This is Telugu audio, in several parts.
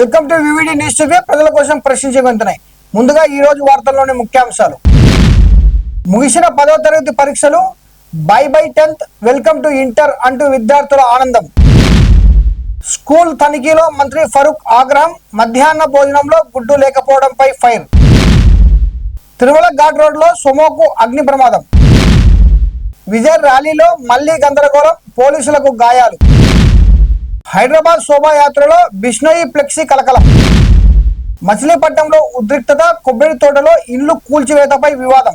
Welcome to VVD news TV. ప్రజల కోసం ప్రశ్నించే గొంతునై ముందుగా ఈ రోజు వార్తల్లోని ముఖ్యాంశాలు. ముగిసిన 10వ తరగతి పరీక్షలు, by 10th, welcome to inter అంటూ విద్యార్థుల ఆనందం. స్కూల్ తనిఖీలో మంత్రి ఫరూక్ ఆగ్రహం, మధ్యాహ్న భోజనంలో గుడ్డు లేకపోవడంపై ఫైర్. తిరుమల ఘాట్ రోడ్లో సుమోకు అగ్ని ప్రమాదం. విజయ్ ర్యాలీలో మళ్లీ గందరగోళం, పోలీసులకు గాయాలు. హైదరాబాద్ శోభాయాత్రలో బిష్ణోయి ఫ్లెక్సీ కలకలం. మచిలీపట్నంలో ఉద్రిక్తత, కొబ్బరి తోటలో ఇల్లు కూల్చివేతపై వివాదం.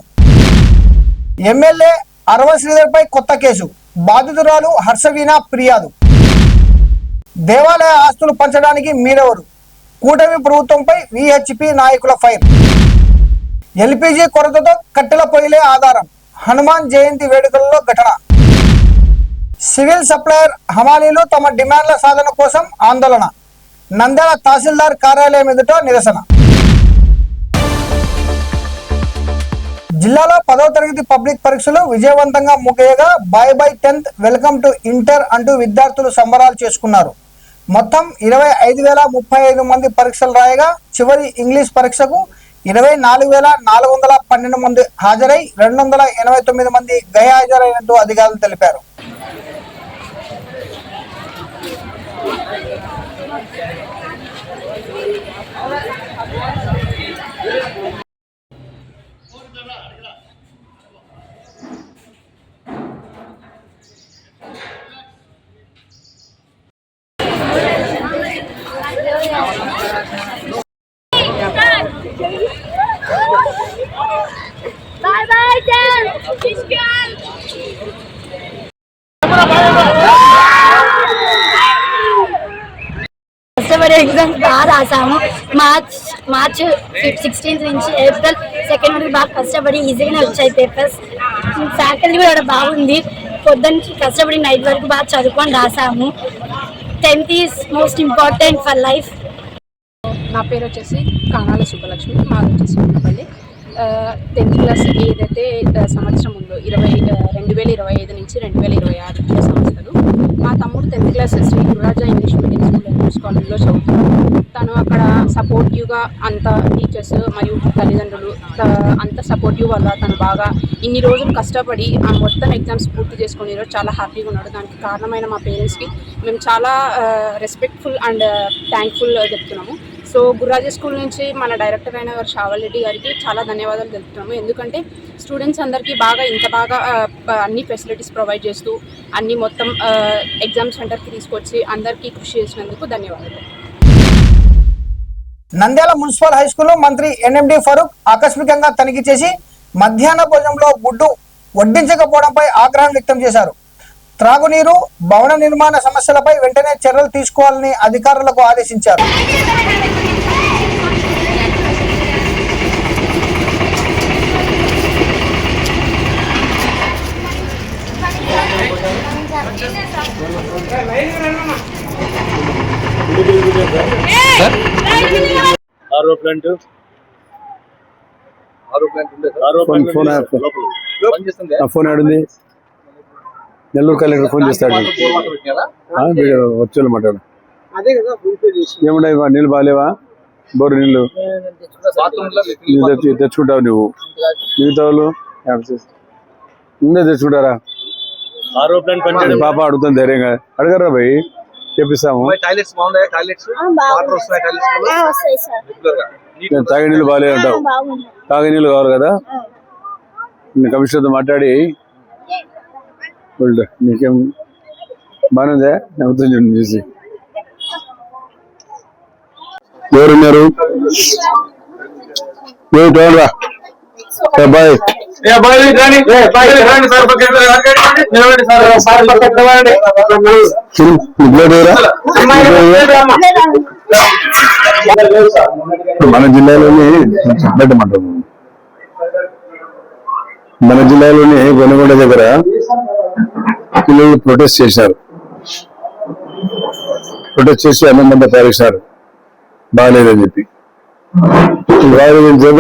ఎమ్మెల్యే అరవ శ్రీధర్పై కొత్త కేసు, బాధితురాలు హర్షవీణ ఫిర్యాదు. దేవాలయ ఆస్తులు పంచడానికి మీరెవరు, కూటమి ప్రభుత్వంపై విహెచ్పి నాయకుల ఫైర్. ఎల్పిజి కొరతతో కట్టెల పొయ్యిలే ఆధారం, హనుమాన్ జయంతి వేడుకలలో ఘటన. సివిల్ సప్లయర్ హమాలీలు తమ డిమాండ్ల సాధన కోసం ఆందోళన. నంద్యాల తహసీల్దార్ కార్యాలయం ఎదుట నిరసన. జిల్లాలో 10వ తరగతి పబ్లిక్ పరీక్షలు విజయవంతంగా ముగియగా by 10th, welcome to inter అంటూ విద్యార్థులు సంబరాలు చేసుకున్నారు. మొత్తం 25,035 మంది పరీక్షలు రాయగా చివరి ఇంగ్లీష్ పరీక్షకు 24,412 మంది హాజరై 289 మంది గైహాజరైనట్టు అధికారులు తెలిపారు. Bye bye, Dan. కష్టపడి ఎగ్జామ్స్ బాగా రాసాము. మార్చ్ 16th నుంచి ఏప్రిల్ 2nd వరకు బాగా కష్టపడి ఈజీగానే వచ్చాయి పేపర్స్. ఫ్యాకల్టీ కూడా ఇక్కడ బాగుంది. పొద్దున్న నుంచి కష్టపడి నైట్ వరకు బాగా చదువుకొని రాసాము. 10th is most important for life. నా పేరు వచ్చేసి కానాల సుబ్బలక్ష్మి, మాది వచ్చేసి ఉన్నపల్లి. 10th క్లాస్ ఏదైతే సంవత్సరం ఉందో 2025 నుంచి 2026 విద్యా సంస్థలు, మా తమ్ముడు 10th class Shri Gururaja English medium school and news కాలేజ్లో చదువుతున్నాడు. తను అక్కడ సపోర్టివ్గా అంత టీచర్స్ మరియు తల్లిదండ్రులు అంత సపోర్టివ్ వల్ల తను బాగా ఇన్ని రోజులు కష్టపడి ఆ మొత్తం ఎగ్జామ్స్ పూర్తి చేసుకుని ఈరోజు చాలా హ్యాపీగా ఉన్నాడు. దానికి కారణమైన మా పేరెంట్స్కి మేము చాలా రెస్పెక్ట్ఫుల్ అండ్ థ్యాంక్ఫుల్ చెప్తున్నాము. సో గురురాజా స్కూల్ నుంచి మన డైరెక్టర్ అయిన గారు షావల్ రెడ్డి గారికి చాలా ధన్యవాదాలు తెలుపుతున్నాము. ఎందుకంటే స్టూడెంట్స్ అందరికీ ఇంత బాగా అన్ని ఫెసిలిటీస్ ప్రొవైడ్ చేస్తూ అన్ని మొత్తం ఎగ్జామ్ సెంటర్కి తీసుకొచ్చి అందరికీ కృషి చేసినందుకు ధన్యవాదాలు. నంద్యాల మున్సిపల్ హై స్కూల్లో మంత్రి ఎన్ఎండి ఫరూక్ ఆకస్మికంగా తనిఖీ చేసి మధ్యాహ్న భోజనంలో గుడ్డు వడ్డించకపోవడంపై ఆగ్రహం వ్యక్తం చేశారు. త్రాగునీరు, భవన నిర్మాణ సమస్యలపై వెంటనే చర్యలు తీసుకోవాలని అధికారులకు ఆదేశించారు. ఫోన్ ఆడుంది, నెల్లూరు కలెక్టర్ ఫోన్ చేస్తాడు, వచ్చి మాట్లాడు. ఏముంటాయి నీళ్ళు బాగాలేవా? బోరు నీళ్ళు తెచ్చుకుంటావు నువ్వు, మిగతా వాళ్ళు ముందే తెచ్చుకుంటారా? పాప అడుగుతాను ధైర్యంగా, అడగరా భయ్, చెప్పిస్తాము. తాగే నీళ్ళు బాగాలే అంటావు, తాగే నీళ్ళు కావాలి కదా. కమిషనర్తో మాట్లాడి నీకేం బాగుందే నవ్వుతుంది చూడండి చూసి. ఎవరున్నారు? బాయ్ మన జిల్లాలోని గొనగొండ దగ్గర పిల్లలు ప్రొటెస్ట్ చేశారు. ప్రొటెస్ట్ చేసి అన్నం మంది పారేశారు బాగాలేదని చెప్పి.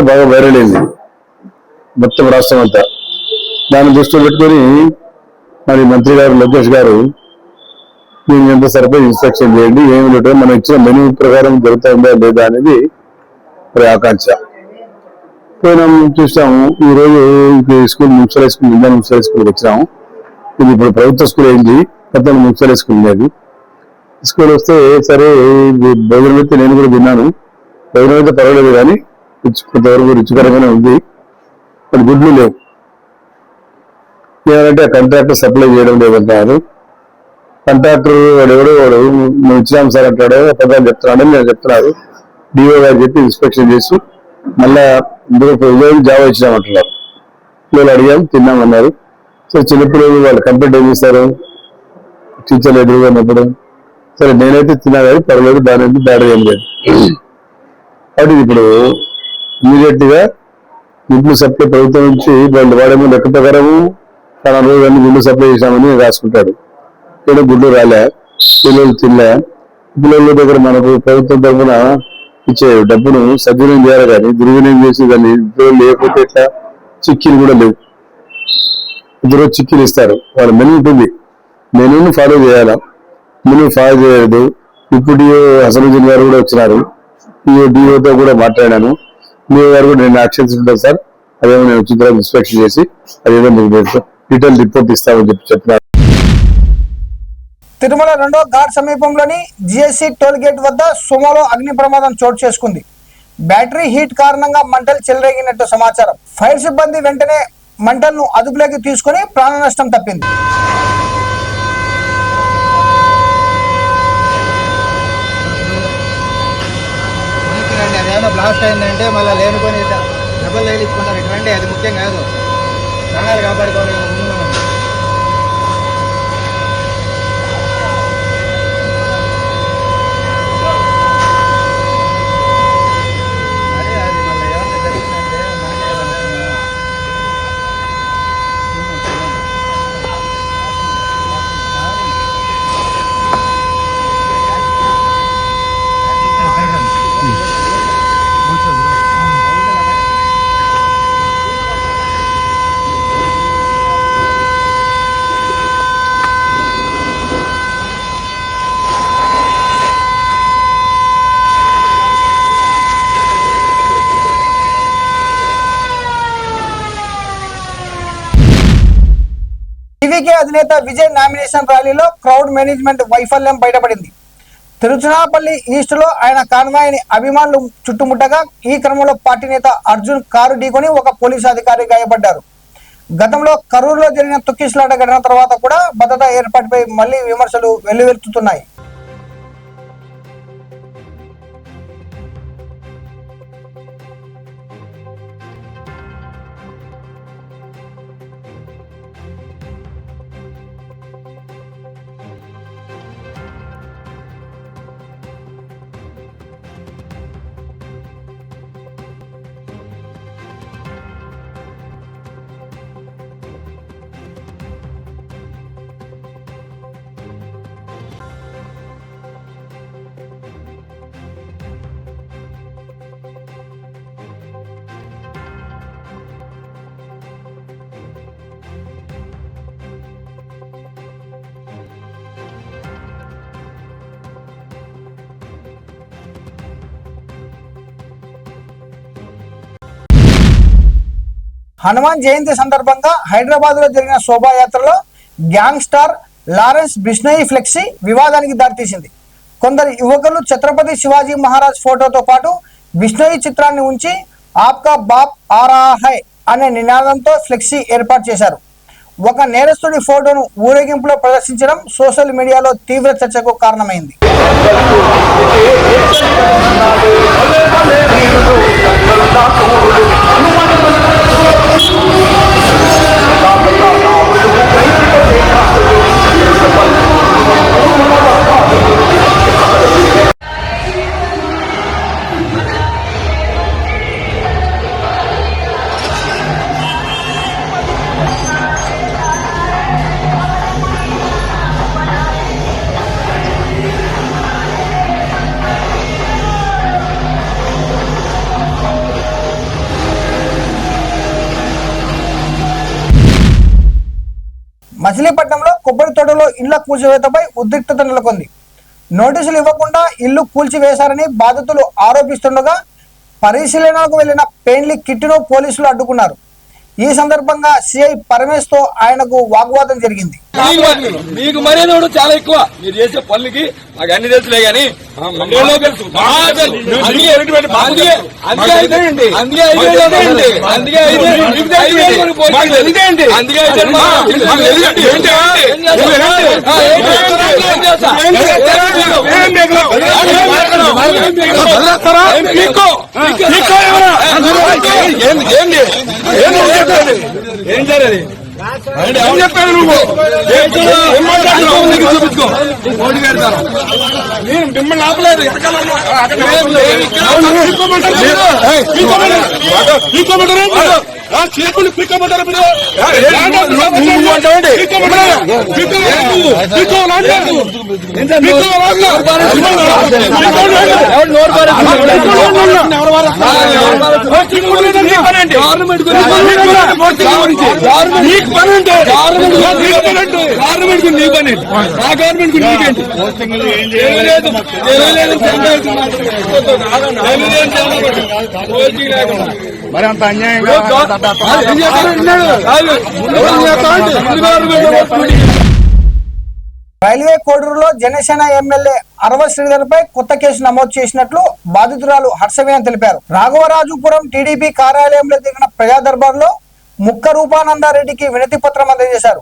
బాగా వైరల్ అయింది మొత్తం రాష్ట్రం అంతా. దాన్ని దృష్టిలో పెట్టుకొని మరి మంత్రి గారు లోకేష్ గారు దీనికి ఎంత సరిపోయి ఇన్స్ట్రక్షన్ చేయండి, ఏమి లేదు మనం ఇచ్చిన మెనూ ప్రకారం జరుగుతుందా లేదా అనేది మరి ఆకాంక్ష. పోయినాం చూసాము. ఈ రోజు school municipal school Indian municipal స్కూల్కి వచ్చినాము. ఇది ఇప్పుడు ప్రభుత్వ స్కూల్ అయింది, కొత్త మున్సిపల్ స్కూల్ ఉండేది. స్కూల్ వస్తే సరే భోజనం అయితే నేను కూడా తిన్నాను. భోజనం అయితే పర్వాలేదు కానీ కొంతవరకు రుచికరంగానే ఉంది. కానీ గుడ్లు లేవు. ఏమంటే ఆ కాంట్రాక్టర్ సప్లై చేయడం లేదంటారు. కాంట్రాక్టర్ వాడు మేము ఇచ్చినాం సార్ అంటాడు, అబద్ధాలు చెప్తున్నాడని నేను చెప్తున్నారు. డిఓ గారు చెప్పి ఇన్స్పెక్షన్ చేసి మళ్ళా జావా ఇచ్చినామంటున్నారు. పిల్లలు అడిగాం, తిన్నామన్నారు. సో చిన్నపిల్లలు వాళ్ళు కంప్లైంట్ ఏం చేస్తారు టీచర్లు ఎదురుగా ఉన్నప్పుడు. సరే నేనైతే తిన్నా కానీ పర్వాలేదు, దాని బ్యాడ్ ఏం లేదు. కాబట్టి ఇప్పుడు ఇమీడియట్ గా గుడ్లు సప్లై ప్రభుత్వం నుంచి వాళ్ళు వాడేమో లెక్క ప్రకారము చాలా రోజులన్నీ గుడ్లు సప్లై చేశామని రాసుకుంటాడు. ఇక్కడ గుడ్లు రాలే, పిల్లలు తినలే. పిల్లల దగ్గర మనకు ప్రభుత్వం తరఫున ఇచ్చే డబ్బును సద్వినియోగం చేయాలి కానీ దుర్వినియోగం చేసి దాన్ని లేకపోతే ఇట్లా చిక్కీలు కూడా లేవు. ఇద్దరు చిక్కీలు ఇస్తారు, వాళ్ళ మెనూ ఉంటుంది, మెనూని ఫాలో చేయాలా. మెనూ ఫాలో చేయలేదు. ఇప్పుడు హసనుద్దీన్ గారు కూడా వచ్చినారు, డిఓతో కూడా మాట్లాడాను. డిఓ గారు కూడా నేను యాక్షన్స్ ఉంటాను సార్, అదేమో నేను వచ్చిన తర్వాత ఇన్స్పెక్షన్ చేసి అదేదో మీకు డీటెయిల్ రిపోర్ట్ ఇస్తామని చెప్పినారు. తిరుమల 2వ ఘాట్ సమీపంలోని జిఎస్సి టోల్ గేట్ వద్ద సుమోలో అగ్ని ప్రమాదం చోటు చేసుకుంది. బ్యాటరీ హీట్ కారణంగా మంటలు చెలరేగినట్టు సమాచారం. ఫైర్ సిబ్బంది వెంటనే మంటలను అదుపులోకి తీసుకుని ప్రాణ నష్టం తప్పింది. అదేమో బ్లాస్ట్ అయిందంటే మళ్ళీ లేనుకొని డబ్బులు తగిలించుకుంటారు. ఇటువంటి అది ముఖ్యం కాదు, ప్రాణాలు కాపాడుకోవాలి. టీవీకే అధినేత విజయ్ నామినేషన్ ర్యాలీలో క్రౌడ్ మేనేజ్మెంట్ వైఫల్యం బయటపడింది. తిరుచునాపల్లి ఈస్ట్ లో ఆయన కాన్వాయ్ని అభిమానులు చుట్టుముట్టగా ఈ క్రమంలో పార్టీ నేత అర్జున్ కారు ఢీకొని ఒక పోలీసు అధికారి గాయపడ్డారు. గతంలో కరూరులో జరిగిన తొక్కిసలాట ఘటన తర్వాత కూడా భద్రతా ఏర్పాటుపై మళ్లీ విమర్శలు వెల్లువెత్తుతున్నాయి. హనుమాన్ జయంతి సందర్భంగా హైదరాబాద్ లో జరిగిన శోభాయాత్రలో gangster Lawrence Bishnoi flexi వివాదానికి దారితీసింది. కొందరు యువకులు ఛత్రపతి శివాజీ మహారాజ్ ఫోటోతో పాటు బిష్ణోయి చిత్రాన్ని ఉంచి ఆప్కా బాప్ ఆ రహా హై అనే నినాదంతో ఫ్లెక్సీ ఏర్పాటు చేశారు. ఒక నేరస్తుడి ఫోటోను ఊరేగింపులో ప్రదర్శించడం సోషల్ మీడియాలో తీవ్ర చర్చకు కారణమైంది. మచిలీపట్నంలో కొబ్బరి తోటలో ఇళ్ల కూల్చివేతపై ఉద్రిక్తత నెలకొంది. నోటీసులు ఇవ్వకుండా ఇల్లు కూల్చివేశారని బాధితులు ఆరోపిస్తుండగా పరిశీలనకు వెళ్లిన పెయిన్లీ కిట్టును పోలీసులు అడ్డుకున్నారు. ఈ సందర్భంగా సిఐ పరమేశ్ తో ఆయనకు వాగ్వాదం జరిగింది. మీకు మర్యాద చాలా ఎక్కువ, మీరు చేసే పనులకి మాకు అన్ని తెలుసులే గానీ ఏం జరిగింది ఏం చెప్పాను నువ్వు ఏం మాట్లాడుతున్నావు చూపించుకో మోడీ గారి నేను మిమ్మల్ని ఆపలేదు చేతులు పిక్కమంటారు గవర్నమెంట్ నీ పని ఆ గవర్నమెంట్ నీకేంటి మరి అంత అన్యాయంగా రైల్వే కోడూరులో జనసేన ఎమ్మెల్యే అరవ శ్రీధర్ పై కొత్త కేసు నమోదు చేసినట్లు బాధితురాలు హర్షవీణ తెలిపారు. రాఘవరాజుపురం టీడీపీ కార్యాలయంలో జరిగిన ప్రజా దర్బార్లో ముక్క రూపానందారెడ్డికి వినతి పత్రం అందజేశారు.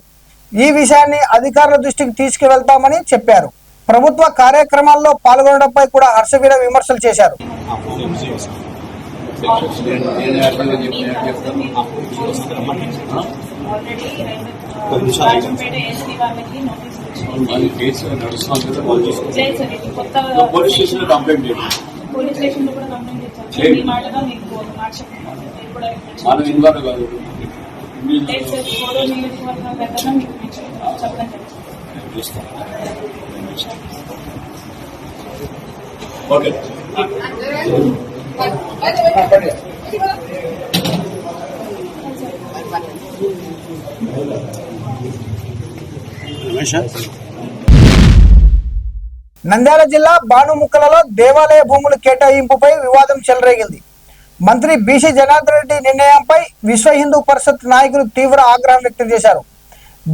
ఈ విషయాన్ని అధికారుల దృష్టికి తీసుకువెళ్తామని చెప్పారు. ప్రభుత్వ కార్యక్రమాల్లో పాల్గొనడంపై కూడా హర్షవీణ విమర్శలు చేశారు. నంద్యాల జిల్లా బాణుముక్కలలో దేవాలయ భూముల కేటాయింపుపై వివాదం చెలరేగింది. మంత్రి బీసీ జనార్దన్ రెడ్డి నిర్ణయంపై విశ్వ హిందూ పరిషత్ నాయకులు తీవ్ర ఆగ్రహం వ్యక్తం చేశారు.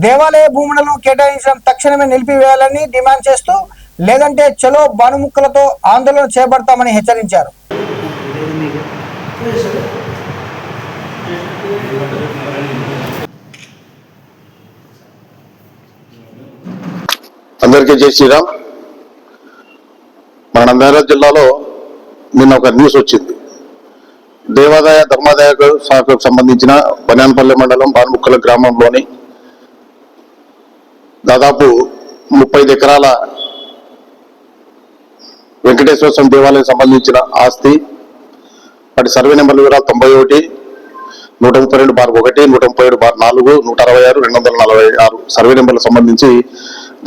దేవాలయ భూములను కేటాయించడం తక్షణమే నిలిపివేయాలని డిమాండ్ చేస్తూ, లేదంటే చలో బాణుముక్కలతో ఆందోళన చేపడతామని హెచ్చరించారు. అందరికీ జై శ్రీరామ్. మన నంద్యాల జిల్లాలో నిన్న ఒక న్యూస్ వచ్చింది. దేవాదాయ ధర్మాదాయ శాఖకు సంబంధించిన బన్యాన్పల్లి మండలం బాన్ముక్కల గ్రామంలోని దాదాపు 35 ఎకరాల వెంకటేశ్వర స్వామి దేవాలయం సంబంధించిన ఆస్తి, వాటి సర్వే నెంబర్ల వివరాలు 91, 132/1, 137/4, 166, 246 సర్వే నెంబర్లకు సంబంధించి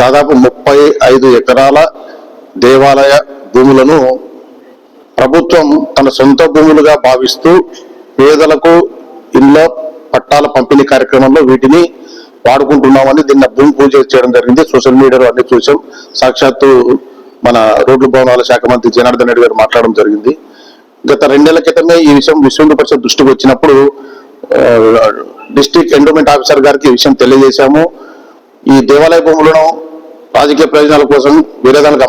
దాదాపు 35 ఎకరాల దేవాలయ భూములను ప్రభుత్వం తన సొంత భూములుగా భావిస్తూ పేదలకు ఇళ్ల పట్టాల పంపిణీ కార్యక్రమంలో వీటిని వాడుకుంటున్నామని దీన్ని భూమి పూజ చేయడం జరిగింది. సోషల్ మీడియాలో అన్ని చూసాం. సాక్షాత్తు మన రోడ్లు భవనాల శాఖ మంత్రి జనార్దన్ రెడ్డి గారు మాట్లాడడం జరిగింది. గత 2 నెలల క్రితమే ఈ విషయం విశ్వ హిందూ పరిషత్ దృష్టికి వచ్చినప్పుడు డిస్ట్రిక్ట్ ఎండోమెంట్ ఆఫీసర్ గారికి ఈ విషయం తెలియజేశాము. ఈ దేవాలయ భూములను రాజకీయ ప్రయోజనాల కోసం వేరే దానికి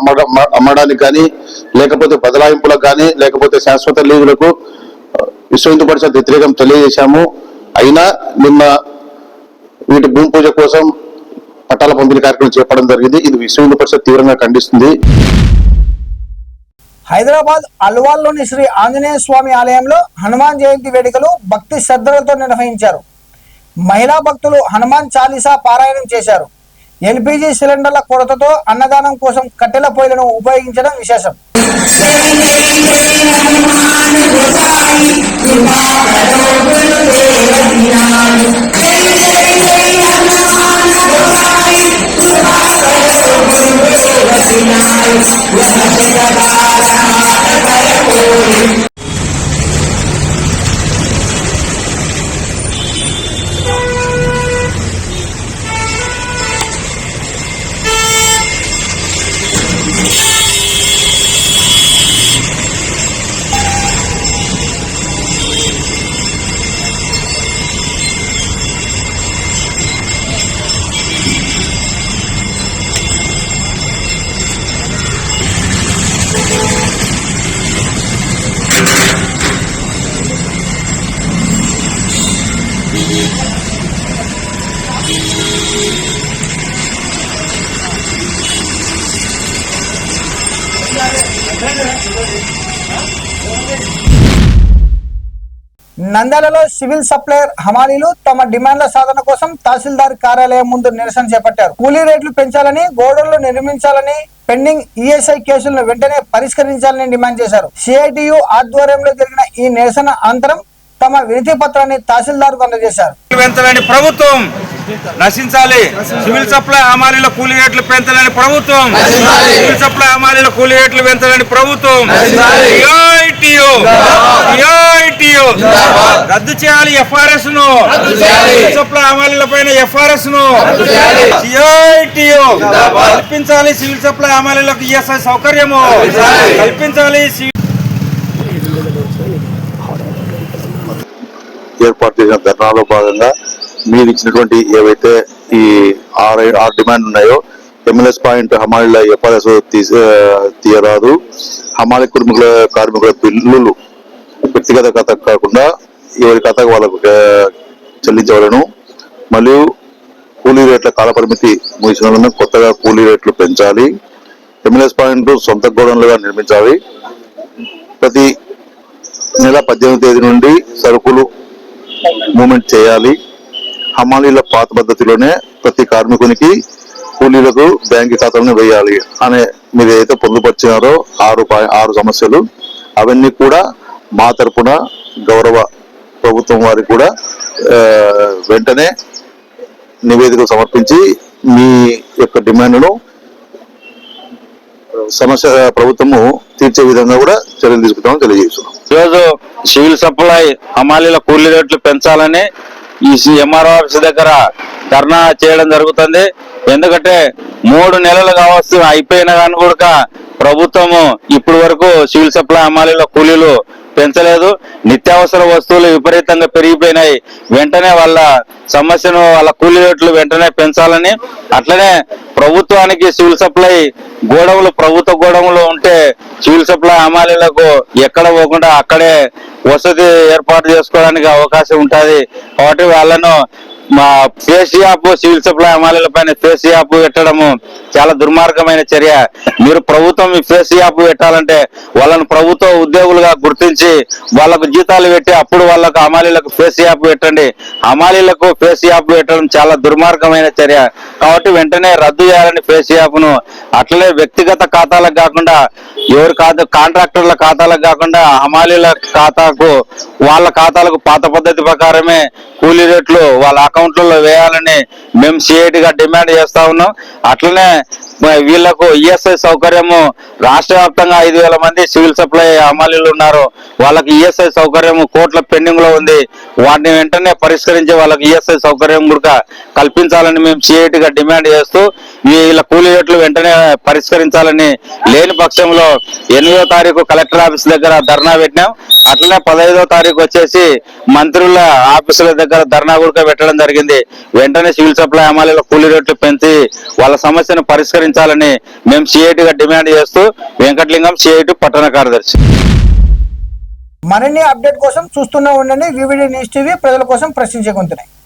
అమ్మడానికి కానీ, లేకపోతే బదలాయింపులకు కానీ, లేకపోతే శాశ్వత లీజులకు విశ్వ హిందూ పరిషత్ వ్యతిరేకం తెలియజేశాము. అయినా నిన్న వీటి భూమి పూజ కోసం పట్టాల పంపిణీ కార్యక్రమం చేపట్టడం జరిగింది. ఇది విశ్వ హిందూ పరిషత్ తీవ్రంగా ఖండిస్తుంది. హైదరాబాద్ అల్వాల్లోని శ్రీ ఆంజనేయ స్వామి ఆలయంలో హనుమాన్ జయంతి వేడుకలు భక్తి శ్రద్ధలతో నిర్వహించారు. మహిళా భక్తులు హనుమాన్ చాలీసా పారాయణం చేశారు. ఎల్పీజీ సిలిండర్ల కొరతతో అన్నదానం కోసం కట్టెల పొయ్యిలను ఉపయోగించడం విశేషం. నంద్యాలలో సివిల్ సప్లైయర్ హమాలీలు తమ డిమాండ్ల సాధన కోసం తహసీల్దార్ కార్యాలయం ముందు నిరసన చేపట్టారు. కూలీ రేట్లు పెంచాలని, గోడౌన్లు నిర్మించాలని, పెండింగ్ ఈఎస్ఐ కేసులను వెంటనే పరిష్కరించాలని డిమాండ్ చేశారు. సిఐటియు ఆధ్వర్యంలో జరిగిన ఈ నిరసన అనంతరం తమ వినతి పత్రాన్ని తహసీల్దార్ కు అందజేశారు. పెంచాలని ప్రభుత్వం నశించాలి. సివిల్ సప్లై హమాలీల కూలీ రేట్లు పెంచాలని ప్రభుత్వం, సివిల్ సప్లై హమాలీల కూలీ రేట్లు పెంచాలని ప్రభుత్వం. రద్దు చేయాలి ఎఫ్ఆర్ఎస్ ను, సివిల్ సప్లై హమాలీల పైన ఎఫ్ఆర్ఎస్ ను కల్పించాలి. సివిల్ సప్లై హమాలీలకు ఈఎస్ఐ సౌకర్యము కల్పించాలి. ఏర్పాటు చేసిన ధర్నాలో భాగంగా మీరు ఇచ్చినటువంటి ఏవైతే ఈ ఆరు డిమాండ్ ఉన్నాయో, ఎంఎల్ఎస్ పాయింట్ హమాలీల ఎఫ్ఆర్ఎస్ తీయరాదు, హమాలీ కార్మికుల బిల్లులు వ్యక్తిగత ఖాతాకు కాకుండా ఎవరి ఖాతాకు వాళ్ళకు చెల్లించవలను, మరియు కూలీ రేట్ల కాలపరిమితి ముగిసిన కొత్తగా కూలీ రేట్లు పెంచాలి, ఎంఎల్ఎస్ పాయింట్ సొంత గోడౌన్లుగా నిర్మించాలి, ప్రతి నెల 18వ తేదీ నుండి సరుకులు మూవ్మెంట్ చేయాలి, హమాలీల పాత పద్ధతిలోనే ప్రతి కార్మికునికి కూలీలకు బ్యాంకు ఖాతాలను వేయాలి అనే మీరు ఏదైతే పొందుపరిచినారో 6 సమస్యలు, అవన్నీ కూడా మా తరపున గౌరవ ప్రభుత్వం వారికి కూడా వెంటనే నివేదికలు సమర్పించి మీ యొక్క డిమాండ్ను సమస్య ప్రభుత్వము తీర్చే విధంగా కూడా చర్యలు తీసుకుంటామని తెలియజేస్తున్నాం. ఈరోజు సివిల్ సప్లై హమాలీల కూలీ రేట్లు పెంచాలని ఈ ఎంఆర్ఓ ఆఫీస్ దగ్గర ధర్నా చేయడం జరుగుతుంది. ఎందుకంటే 3 నెలలు కావచ్చు అయిపోయినా కానీ కూడా ప్రభుత్వము ఇప్పటి వరకు సివిల్ సప్లై హమాలీల కూలీలు పెంచలేదు. నిత్యావసర వస్తువులు విపరీతంగా పెరిగిపోయినాయి. వెంటనే వాళ్ళ సమస్యను, వాళ్ళ కూలీ రేట్లు వెంటనే పెంచాలని, అట్లనే ప్రభుత్వానికి సివిల్ సప్లై గోడౌన్లు, ప్రభుత్వ గోడౌన్లు ఉంటే సివిల్ సప్లై హమాలీలకు ఎక్కడ పోకుండా అక్కడే వసతి ఏర్పాటు చేసుకోవడానికి అవకాశం ఉంటుంది. కాబట్టి వాళ్ళను మా ఫేస్ యాప్, సివిల్ సప్లై హమాలీల పైన ఫేస్ యాప్ పెట్టడము చాలా దుర్మార్గమైన చర్య. మీరు ప్రభుత్వం ఫేస్ యాప్ పెట్టాలంటే వాళ్ళను ప్రభుత్వ ఉద్యోగులుగా గుర్తించి వాళ్ళకు జీతాలు పెట్టి అప్పుడు వాళ్ళకు హమాలీలకు ఫేస్ యాప్ పెట్టండి. హమాలీలకు ఫేస్ యాప్ పెట్టడం చాలా దుర్మార్గమైన చర్య. కాబట్టి వెంటనే రద్దు చేయాలని ఫేస్ యాప్ ను. అట్లనే వ్యక్తిగత ఖాతాలకు కాకుండా, ఎవరి కాంట్రాక్టర్ల ఖాతాలకు కాకుండా హమాలీల ఖాతాకు, వాళ్ళ ఖాతాలకు పాత పద్ధతి ప్రకారమే కూలీ రేట్లు వాళ్ళ అకౌంట్లలో వేయాలని మేము సిఐటిగా డిమాండ్ చేస్తా ఉన్నాం. అట్లనే వీళ్లకు ఈఎస్ఐ సౌకర్యము రాష్ట్ర వ్యాప్తంగా 5,000 మంది సివిల్ సప్లై హమాలీలు ఉన్నారు. వాళ్ళకి ఈఎస్ఐ సౌకర్యం కోట్ల పెండింగ్ లో ఉంది. వాటిని వెంటనే పరిష్కరించి వాళ్ళకి ఈఎస్ఐ సౌకర్యం కూడా కల్పించాలని మేము సిఐటిగా డిమాండ్ చేస్తూ వీళ్ళ కూలీ రేట్లు వెంటనే పరిష్కరించాలని, లేని పక్షంలో 8వ తారీఖు కలెక్టర్ ఆఫీస్ దగ్గర ధర్నా పెట్టినాం. అట్లనే 15వ తారీఖు వచ్చేసి మంత్రుల ఆఫీసుల దగ్గర ధర్నా కూడా పెట్టడం జరిగింది. వెంటనే సివిల్ సప్లై హమాలీల కూలీ రేట్లు పెంచి వాళ్ళ సమస్యను పరిష్కరించాలని మేము సిఐటిగా డిమాండ్ చేస్తూ వెంకటలింగం, సిఐటి పట్టణ కార్యదర్శి. మరిన్ని అప్డేట్ కోసం చూస్తూనే ఉండండి వివిడి న్యూస్ టీవీ, ప్రజల కోసం ప్రశ్నించే గొంతునే.